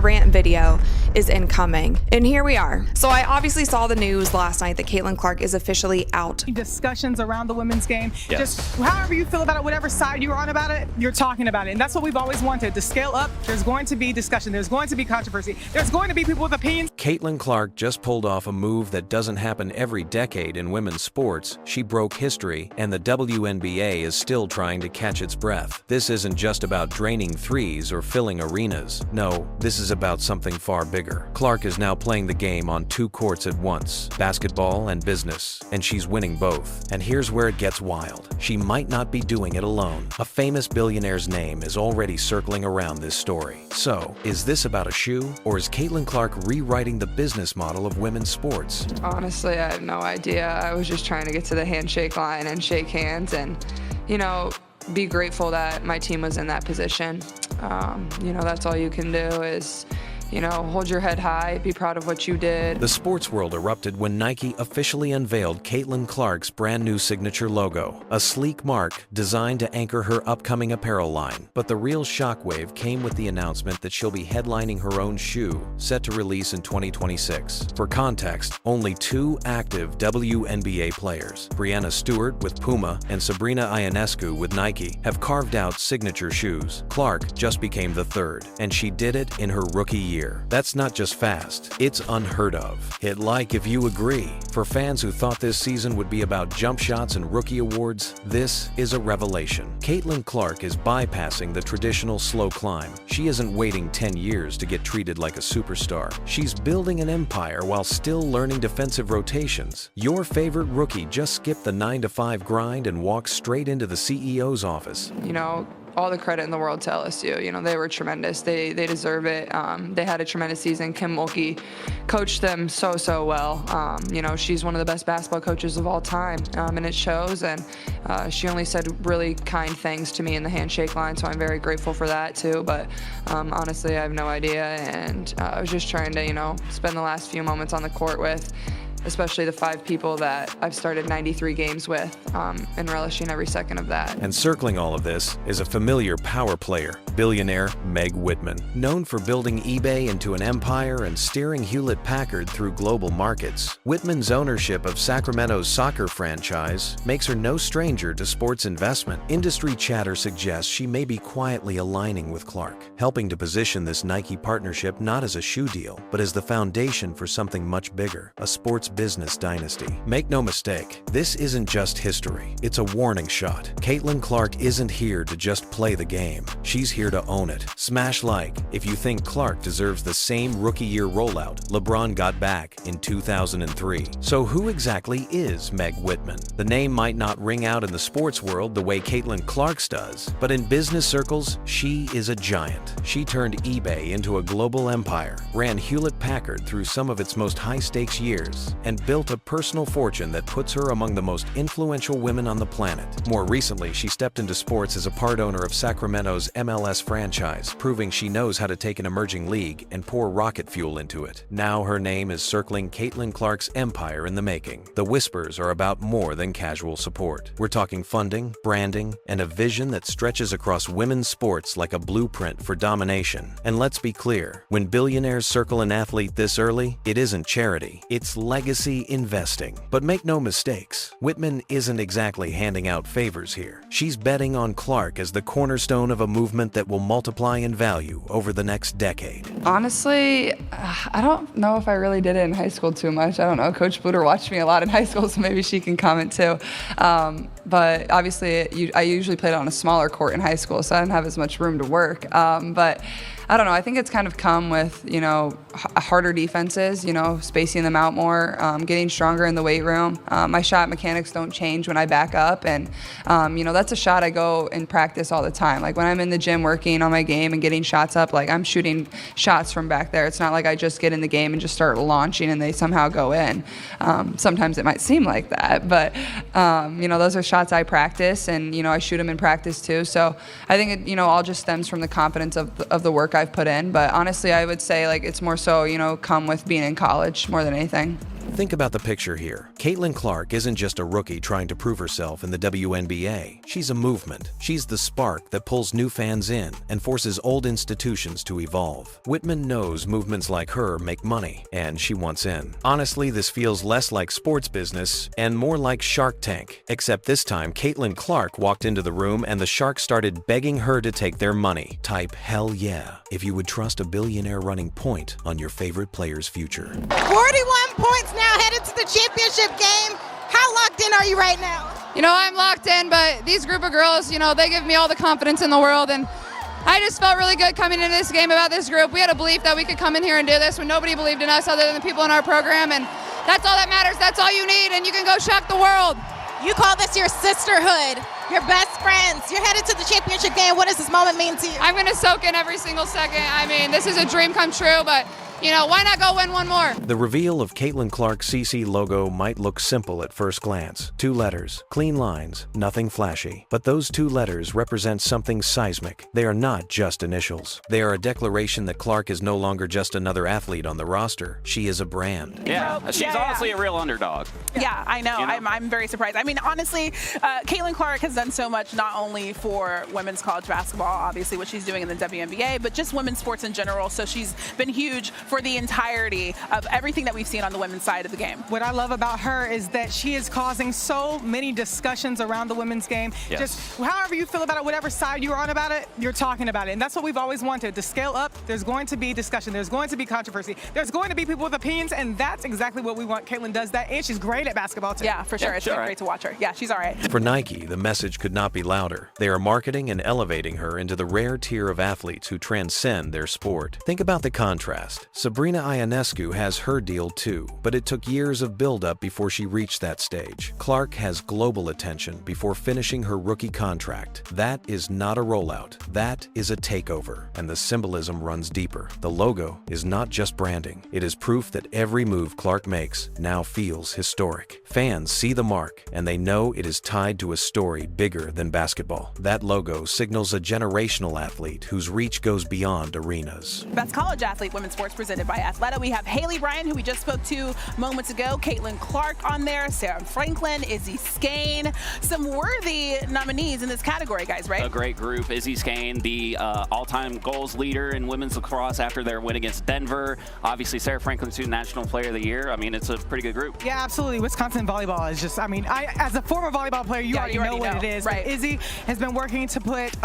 our rant video is incoming. And here we are. So I obviously saw the news last night that Caitlin Clark is officially out. Discussions around the women's game. Yes. Just however you feel about it, whatever side you're on about it, you're talking about it. And that's what we've always wanted. To scale up, there's going to be discussion. There's going to be controversy. There's going to be people with opinions. Caitlin Clark just pulled off a move that doesn't happen every decade in women's sports. She broke history, and the WNBA is still trying to catch its breath. This isn't just about draining threes or filling arenas. No, this is about something far bigger. Clark is now playing the game on two courts at once, basketball and business, and she's winning both. And here's where it gets wild. She might not be doing it alone. A famous billionaire's name is already circling around this story. So, is this about a shoe, or is Caitlin Clark rewriting the business model of women's sports? Honestly, I have no idea. I was just trying to get to the handshake line and shake hands and, be grateful that my team was in that position. That's all you can do is, hold your head high, be proud of what you did. The sports world erupted when Nike officially unveiled Caitlin Clark's brand new signature logo, a sleek mark designed to anchor her upcoming apparel line. But the real shockwave came with the announcement that she'll be headlining her own shoe, set to release in 2026. For context, only two active WNBA players, Breanna Stewart with Puma and Sabrina Ionescu with Nike, have carved out signature shoes. Clark just became the third, and she did it in her rookie year. That's not just fast, it's unheard of. Hit like if you agree. For fans who thought this season would be about jump shots and rookie awards, this is a revelation. Caitlin Clark is bypassing the traditional slow climb. She isn't waiting 10 years to get treated like a superstar. She's building an empire while still learning defensive rotations. Your favorite rookie just skipped the 9-to-5 grind and walked straight into the CEO's office. All the credit in the world to LSU. They were tremendous. They deserve it. They had a tremendous season. Kim Mulkey coached them so well. She's one of the best basketball coaches of all time, and it shows. And she only said really kind things to me in the handshake line, so I'm very grateful for that too. But honestly, I have no idea, and I was just trying to, spend the last few moments on the court with, especially the 5 people that I've started 93 games with, and relishing every second of that. And circling all of this is a familiar power player, billionaire Meg Whitman. Known for building eBay into an empire and steering Hewlett-Packard through global markets, Whitman's ownership of Sacramento's soccer franchise makes her no stranger to sports investment. Industry chatter suggests she may be quietly aligning with Clark, helping to position this Nike partnership not as a shoe deal, but as the foundation for something much bigger, a sports business dynasty. Make no mistake, this isn't just history, it's a warning shot. Caitlin Clark isn't here to just play the game. She's here to own it. Smash like if you think Clark deserves the same rookie year rollout LeBron got back in 2003. So who exactly is Meg Whitman? The name might not ring out in the sports world the way Caitlin Clark's does, but in business circles, she is a giant. She turned eBay into a global empire, ran Hewlett-Packard through some of its most high-stakes years, and built a personal fortune that puts her among the most influential women on the planet. More recently, she stepped into sports as a part owner of Sacramento's MLS franchise, proving she knows how to take an emerging league and pour rocket fuel into it. Now her name is circling Caitlin Clark's empire in the making. The whispers are about more than casual support. We're talking funding, branding, and a vision that stretches across women's sports like a blueprint for domination. And let's be clear, when billionaires circle an athlete this early, it isn't charity, it's legacy investing. But make no mistakes, Whitman isn't exactly handing out favors here. She's betting on Clark as the cornerstone of a movement that will multiply in value over the next decade. Honestly, I don't know if I really did it in high school too much. I don't know. Coach Bluter watched me a lot in high school, so maybe she can comment too. But obviously, I usually played on a smaller court in high school, so I didn't have as much room to work. But I don't know. I think it's kind of come with, harder defenses, spacing them out more, getting stronger in the weight room. My shot mechanics don't change when I back up. And, that's a shot I go and practice all the time. Like when I'm in the gym working on my game and getting shots up, like I'm shooting shots from back there. It's not like I just get in the game and just start launching and they somehow go in. Sometimes it might seem like that, but, those are shots I practice and, I shoot them in practice too. So I think it, all just stems from the confidence of the work I've put in. But honestly, I would say like it's more so, come with being in college more than anything. Think about the picture here. Caitlin Clark isn't just a rookie trying to prove herself in the WNBA. She's a movement. She's the spark that pulls new fans in and forces old institutions to evolve. Whitman knows movements like her make money, and she wants in. Honestly, this feels less like sports business and more like Shark Tank. Except this time, Caitlin Clark walked into the room and the Sharks started begging her to take their money. Type hell yeah if you would trust a billionaire running point on your favorite player's future. 41 points now headed to the championship game. How locked in are you right now? I'm locked in, but these group of girls, they give me all the confidence in the world, and I just felt really good coming into this game about this group. We had a belief that we could come in here and do this when nobody believed in us other than the people in our program, and that's all that matters. That's all you need, and you can go shock the world. You call this your sisterhood, your best friends. You're headed to the championship game. What does this moment mean to you? I'm going to soak in every single second. This is a dream come true, but why not go win one more? The reveal of Caitlin Clark's CC logo might look simple at first glance. 2 letters, clean lines, nothing flashy. But those 2 letters represent something seismic. They are not just initials. They are a declaration that Clark is no longer just another athlete on the roster. She is a brand. Yeah, she's honestly a real underdog. Yeah, I know. I'm very surprised. Honestly, Caitlin Clark has done so much not only for women's college basketball, obviously what she's doing in the WNBA, but just women's sports in general. So she's been huge for the entirety of everything that we've seen on the women's side of the game. What I love about her is that she is causing so many discussions around the women's game. Yes. Just however you feel about it, whatever side you're on about it, you're talking about it. And that's what we've always wanted. To scale up, there's going to be discussion. There's going to be controversy. There's going to be people with opinions, and that's exactly what we want. Caitlin does that, and she's great at basketball, too. Yeah, for sure. It's been great to watch her. Yeah, she's all right. For Nike, the message could not be louder. They are marketing and elevating her into the rare tier of athletes who transcend their sport. Think about the contrast. Sabrina Ionescu has her deal too, but it took years of build-up before she reached that stage. Clark has global attention before finishing her rookie contract. That is not a rollout. That is a takeover, and the symbolism runs deeper. The logo is not just branding. It is proof that every move Clark makes now feels historic. Fans see the mark, and they know it is tied to a story bigger than basketball. That logo signals a generational athlete whose reach goes beyond arenas. Best College Athlete Women's Sports presented by Athleta. We have Haley Bryan, who we just spoke to moments ago, Caitlin Clark on there, Sarah Franklin, Izzy Skane. Some worthy nominees in this category, guys, right? A great group. Izzy Skane, the all-time goals leader in women's lacrosse after their win against Denver. Obviously, Sarah Franklin, too, National Player of the Year. It's a pretty good group. Yeah, absolutely. Wisconsin volleyball is just, as a former volleyball player, you already know what it is. Right. But Izzy has been working to put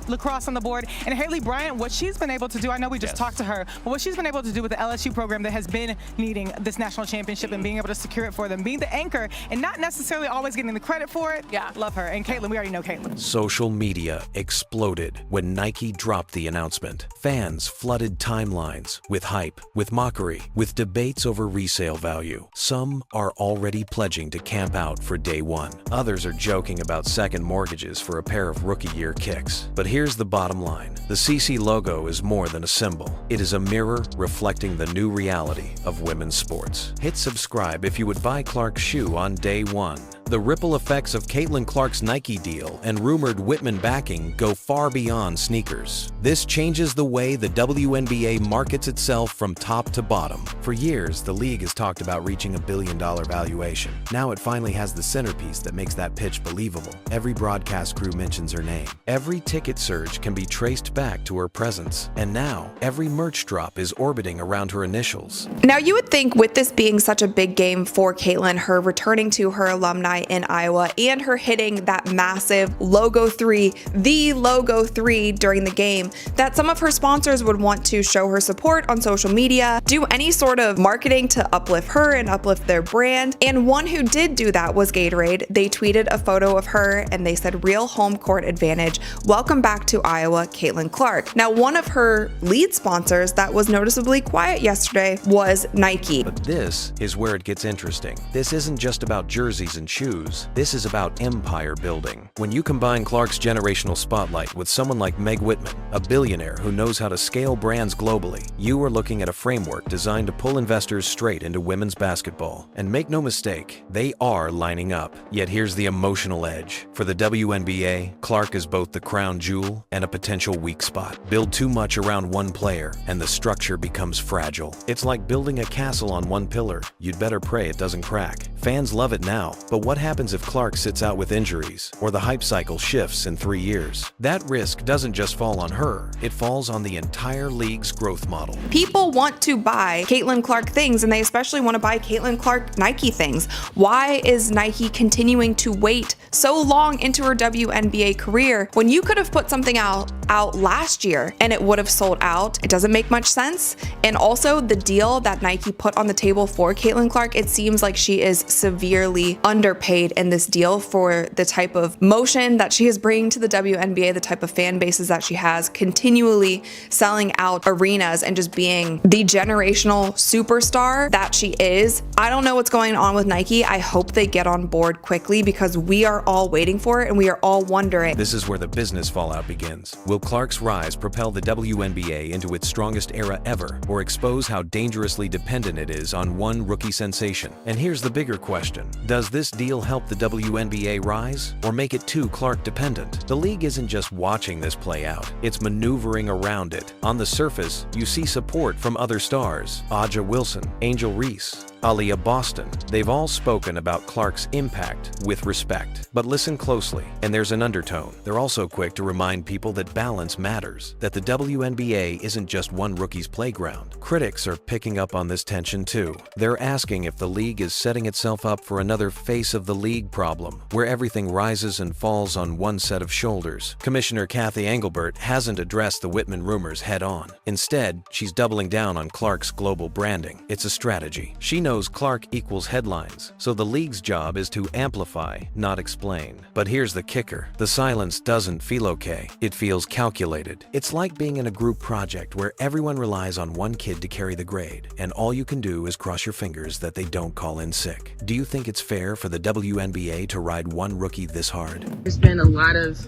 lacrosse on the board. And Haley Bryant, what she's been able to do, I know we just talked to her, but what she's been able to do with the LSU program that has been needing this national championship and being able to secure it for them, being the anchor and not necessarily always getting the credit for it. Yeah, love her. And Caitlin, we already know Caitlin. Social media exploded when Nike dropped the announcement. Fans flooded timelines with hype, with mockery, with debates over resale value. Some are already pledging to camp out for day one. Others are joking about second mortgages for a pair of rookie year kicks. But here's the bottom line. The CC logo is more than a symbol. It is a mirror reflecting the new reality of women's sports. Hit subscribe if you would buy Clark's shoe on day one. The ripple effects of Caitlin Clark's Nike deal and rumored Whitman backing go far beyond sneakers. This changes the way the WNBA markets itself from top to bottom. For years, the league has talked about reaching $1 billion valuation. Now it finally has the centerpiece that makes that pitch believable. Every broadcast crew mentions her name. Every ticket surge can be traced back to her presence. And now, every merch drop is orbiting around her initials. Now, you would think with this being such a big game for Caitlin, her returning to her alumni in Iowa and her hitting that massive logo 3, the logo 3 during the game, that some of her sponsors would want to show her support on social media, do any sort of marketing to uplift her and uplift their brand. And one who did do that was Gatorade. They tweeted a photo of her and they said, "Real home court advantage. Welcome back to Iowa, Caitlin Clark." Now, one of her lead sponsors that was noticeably quiet yesterday was Nike. But this is where it gets interesting. This isn't just about jerseys and shoes. shoes. This is about empire building. When you combine Clark's generational spotlight with someone like Meg Whitman, a billionaire who knows how to scale brands globally, you are looking at a framework designed to pull investors straight into women's basketball. And make no mistake, they are lining up. Yet here's the emotional edge. For the WNBA, Clark is both the crown jewel and a potential weak spot. Build too much around one player, and the structure becomes fragile. It's like building a castle on one pillar. You'd better pray it doesn't crack. Fans love it now, but what happens if Clark sits out with injuries, or the hype cycle shifts in 3 years? That risk doesn't just fall on her, it falls on the entire league's growth model. People want to buy Caitlin Clark things, and they especially want to buy Caitlin Clark Nike things. Why is Nike continuing to wait so long into her WNBA career when you could have put something out last year and it would have sold out? It doesn't make much sense. And also the deal that Nike put on the table for Caitlin Clark, it seems like she is severely underpaid in this deal for the type of motion that she is bringing to the WNBA, the type of fan bases that she has, continually selling out arenas and just being the generational superstar that she is. I don't know what's going on with Nike. I hope they get on board quickly because we are all waiting for it and we are all wondering. This is where the business fallout begins. Will Clark's rise propel the WNBA into its strongest era ever, or expose how dangerously dependent it is on one rookie sensation? And here's the bigger question. Does this deal help the WNBA rise, or make it too Clark dependent? The league isn't just watching this play out, it's maneuvering around it. On the surface, you see support from other stars, Aja Wilson, Angel Reese, Aaliyah Boston. They've all spoken about Clark's impact with respect. But listen closely, and there's an undertone. They're also quick to remind people that balance matters, that the WNBA isn't just one rookie's playground. Critics are picking up on this tension too. They're asking if the league is setting itself up for another face of the league problem, where everything rises and falls on one set of shoulders. Commissioner Kathy Engelbert hasn't addressed the Whitman rumors head on. Instead, she's doubling down on Clark's global branding. It's a strategy. She knows Clark equals headlines, so the league's job is to amplify, not explain. But here's the kicker. The silence doesn't feel okay. It feels calculated. It's like being in a group project where everyone relies on one kid to carry the grade, and all you can do is cross your fingers that they don't call in sick. Do you think it's fair for the WNBA to ride one rookie this hard? There's been a lot of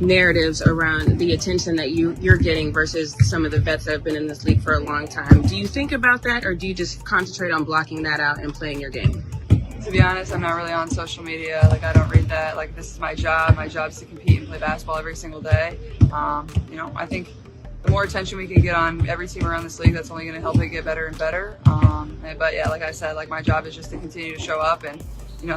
narratives around the attention that you're getting versus some of the vets that have been in this league for a long time. Do you think about that, or do you just concentrate on blocking that out and playing your game? To be honest, I'm not really on social media. Like, I don't read that. Like, this is my job. My job is to compete and play basketball every single day. I think the more attention we can get on every team around this league, that's only going to help it get better and better. But yeah, like I said, like, my job is just to continue to show up and,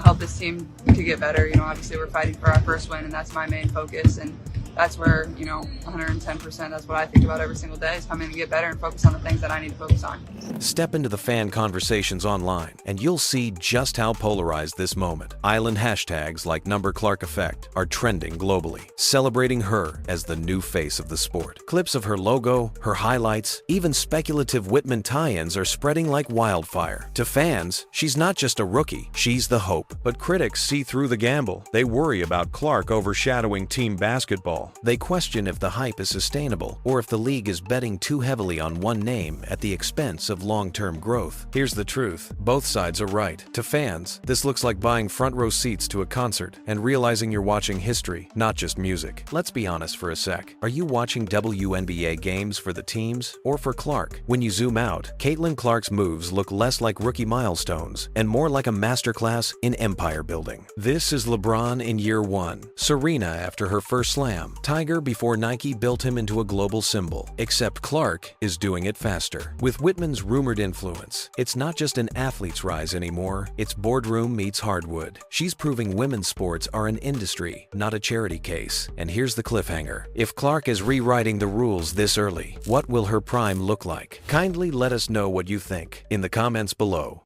help this team to get better. Obviously we're fighting for our first win, and that's my main focus. And that's where, 110%, that's what I think about every single day, is come in and get better and focus on the things that I need to focus on. Step into the fan conversations online, and you'll see just how polarized this moment. Island hashtags like #ClarkEffect are trending globally, celebrating her as the new face of the sport. Clips of her logo, her highlights, even speculative Whitman tie-ins are spreading like wildfire. To fans, she's not just a rookie, she's the hope. But critics see through the gamble. They worry about Clark overshadowing team basketball. They question if the hype is sustainable, or if the league is betting too heavily on one name at the expense of long-term growth. Here's the truth. Both sides are right. To fans, this looks like buying front row seats to a concert and realizing you're watching history, not just music. Let's be honest for a sec. Are you watching WNBA games for the teams or for Clark? When you zoom out, Caitlin Clark's moves look less like rookie milestones and more like a masterclass in empire building. This is LeBron in year one, Serena after her first slam, Tiger before Nike built him into a global symbol. Except Clark is doing it faster. With Whitman's rumored influence, it's not just an athlete's rise anymore, it's boardroom meets hardwood. She's proving women's sports are an industry, not a charity case. And here's the cliffhanger. If Clark is rewriting the rules this early, what will her prime look like? Kindly let us know what you think in the comments below.